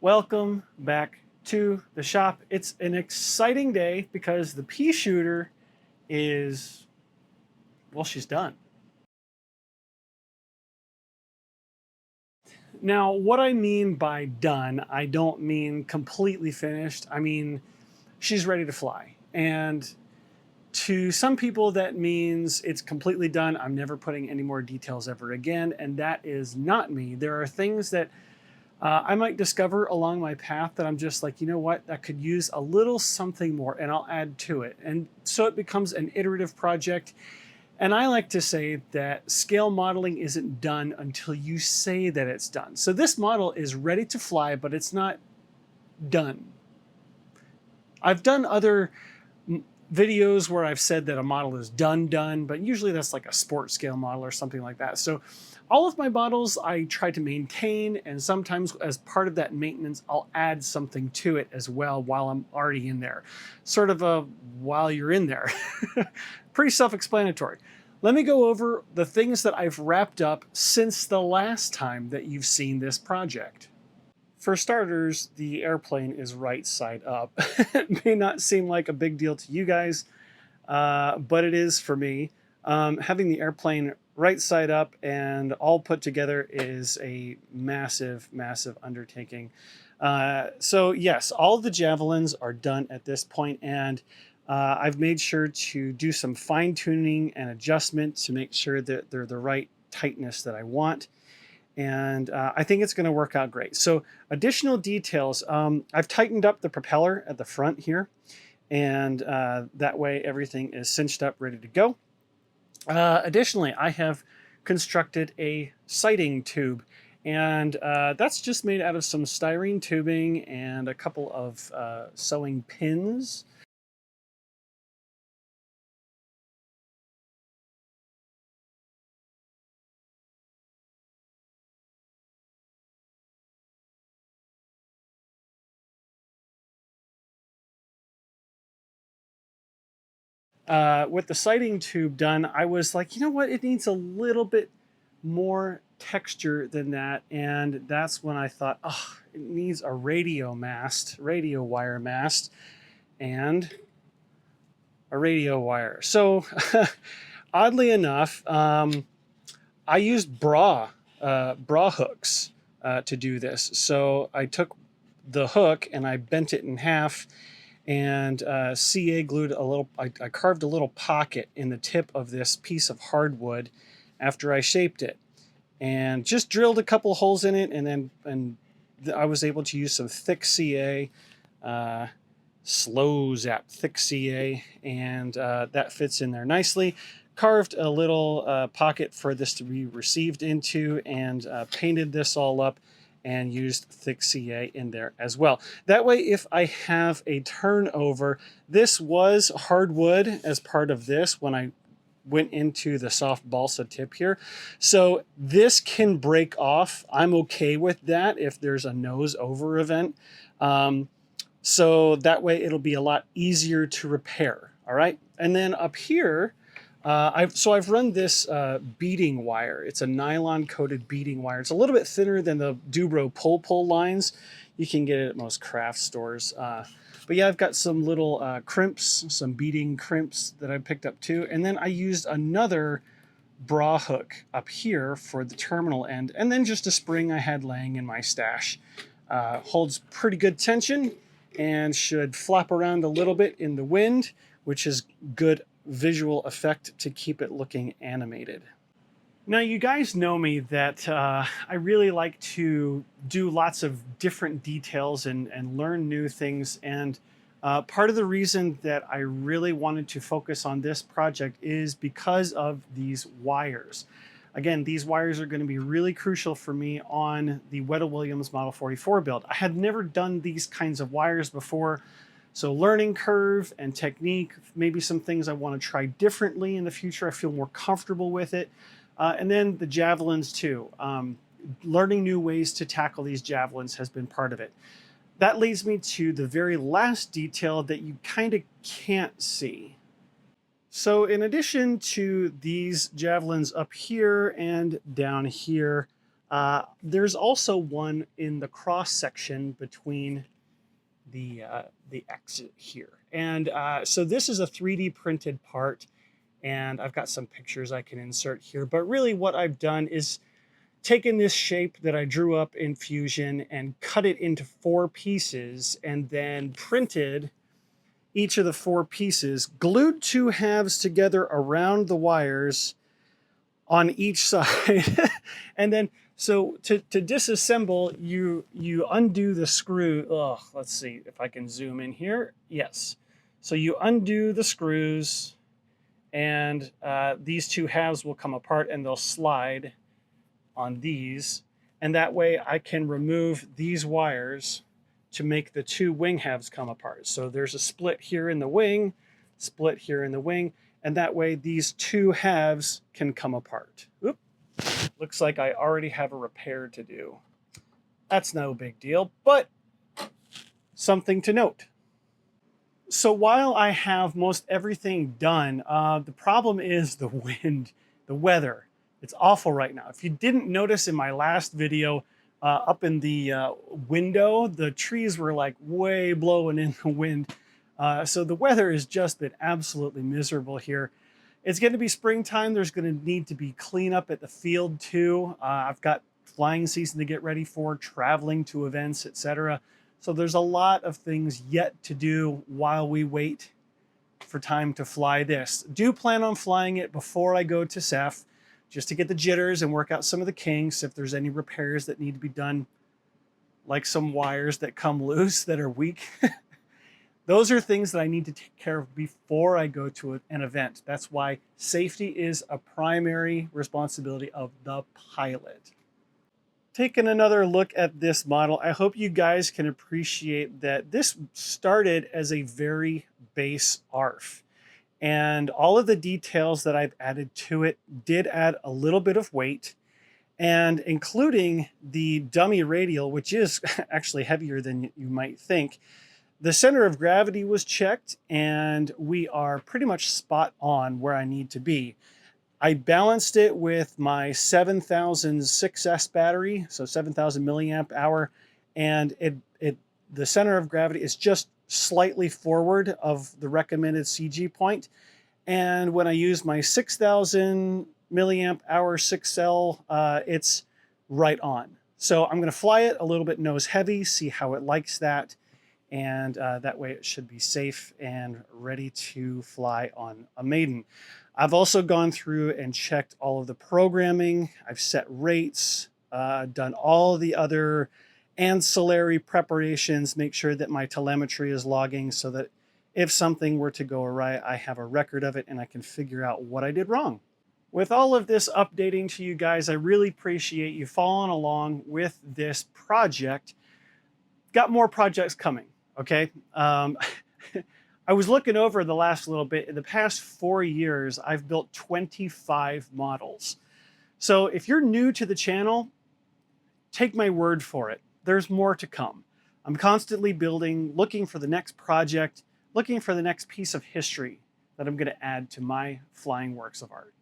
Welcome back to the shop. It's an exciting day because the pea shooter is, well, she's done. Now, what I mean by done, I don't mean completely finished. I mean, she's ready to fly. And to some people, that means it's completely done. I'm never putting any more details ever again. And that is not me. There are things that I might discover along my path that I'm just like, you know what, that could use a little something more, and I'll add to it. And so it becomes an iterative project. And I like to say that scale modeling isn't done until you say that it's done. So this model is ready to fly, but it's not done. I've done other videos where I've said that a model is done, but usually that's like a sport scale model or something like that. So all of my models I try to maintain, and sometimes as part of that maintenance, I'll add something to it as well while I'm already in there. Sort of a while you're in there. Pretty self-explanatory. Let me go over the things that I've wrapped up since the last time that you've seen this project. For starters, the airplane is right side up. It may not seem like a big deal to you guys, but it is for me. Having the airplane right side up and all put together is a massive, massive undertaking. So yes, all the javelins are done at this point, and I've made sure to do some fine tuning and adjustment to make sure that they're the right tightness that I want. And I think it's going to work out great. So additional details, I've tightened up the propeller at the front here, and that way everything is cinched up, ready to go. Additionally, I have constructed a sighting tube, and that's just made out of some styrene tubing and a couple of sewing pins. With the sighting tube done, I was like, you know what, it needs a little bit more texture than that. And that's when I thought, oh, it needs a radio wire mast, and a radio wire. So oddly enough, I used bra hooks to do this. So I took the hook and I bent it in half, and CA glued a little, I carved a little pocket in the tip of this piece of hardwood after I shaped it, and just drilled a couple holes in it, and then I was able to use some thick CA, slow zap thick CA, and that fits in there nicely. Carved a little pocket for this to be received into, and painted this all up and used thick CA in there as well. That way, if I have a turnover, this was hardwood as part of this when I went into the soft balsa tip here. So this can break off. I'm okay with that if there's a nose over event. So that way it'll be a lot easier to repair. All right. And then up here, I've run this beading wire. It's a nylon coated beading wire. It's a little bit thinner than the Dubro pull lines. You can get it at most craft stores. But yeah, I've got some little crimps, some beading crimps that I picked up too. And then I used another bra hook up here for the terminal end. And then just a spring I had laying in my stash. Holds pretty good tension and should flap around a little bit in the wind, which is good visual effect to keep it looking animated. Now, you guys know me that I really like to do lots of different details and learn new things. And part of the reason that I really wanted to focus on this project is because of these wires. Again, these wires are going to be really crucial for me on the Weta Williams Model 44 build. I had never done these kinds of wires before, so learning curve and technique, maybe some things I want to try differently in the future. I feel more comfortable with it. And then the javelins too. Learning new ways to tackle these javelins has been part of it. That leads me to the very last detail that you kind of can't see. So in addition to these javelins up here and down here, There's also one in the cross section between the exit here. And so this is a 3D printed part, and I've got some pictures I can insert here. But really what I've done is taken this shape that I drew up in Fusion and cut it into 4 pieces, and then printed each of the 4 pieces, glued 2 halves together around the wires on each side. And then, so to disassemble, you undo the screw. Oh, let's see if I can zoom in here. Yes. So you undo the screws, and these 2 halves will come apart and they'll slide on these. And that way I can remove these wires to make the 2 wing halves come apart. So there's a split here in the wing, split here in the wing, and that way these 2 halves can come apart. Oop. Looks like I already have a repair to do. That's no big deal, but something to note. So while I have most everything done, the problem is the wind, the weather. It's awful right now. If you didn't notice in my last video, up in the window, the trees were like way blowing in the wind. So the weather has just been absolutely miserable here. It's going to be springtime. There's going to need to be cleanup at the field too. I've got flying season to get ready for, traveling to events, etc. So there's a lot of things yet to do while we wait for time to fly this. Do plan on flying it before I go to Ceph, just to get the jitters and work out some of the kinks, if there's any repairs that need to be done, like some wires that come loose that are weak. Those are things that I need to take care of before I go to an event. That's why safety is a primary responsibility of the pilot. Taking another look at this model, I hope you guys can appreciate that this started as a very base ARF. And all of the details that I've added to it did add a little bit of weight, and including the dummy radial, which is actually heavier than you might think. The center of gravity was checked, and we are pretty much spot on where I need to be. I balanced it with my 7000 6S battery, so 7000 milliamp hour, and the center of gravity is just slightly forward of the recommended CG point. And when I use my 6000 milliamp hour 6L, it's right on. So I'm going to fly it a little bit nose heavy, see how it likes that. And that way it should be safe and ready to fly on a maiden. I've also gone through and checked all of the programming. I've set rates, done all the other ancillary preparations, make sure that my telemetry is logging so that if something were to go awry, I have a record of it and I can figure out what I did wrong. With all of this updating to you guys, I really appreciate you following along with this project. Got more projects coming, okay? I was looking over the last little bit. In the past 4 years, I've built 25 models. So if you're new to the channel, take my word for it. There's more to come. I'm constantly building, looking for the next project, looking for the next piece of history that I'm going to add to my flying works of art.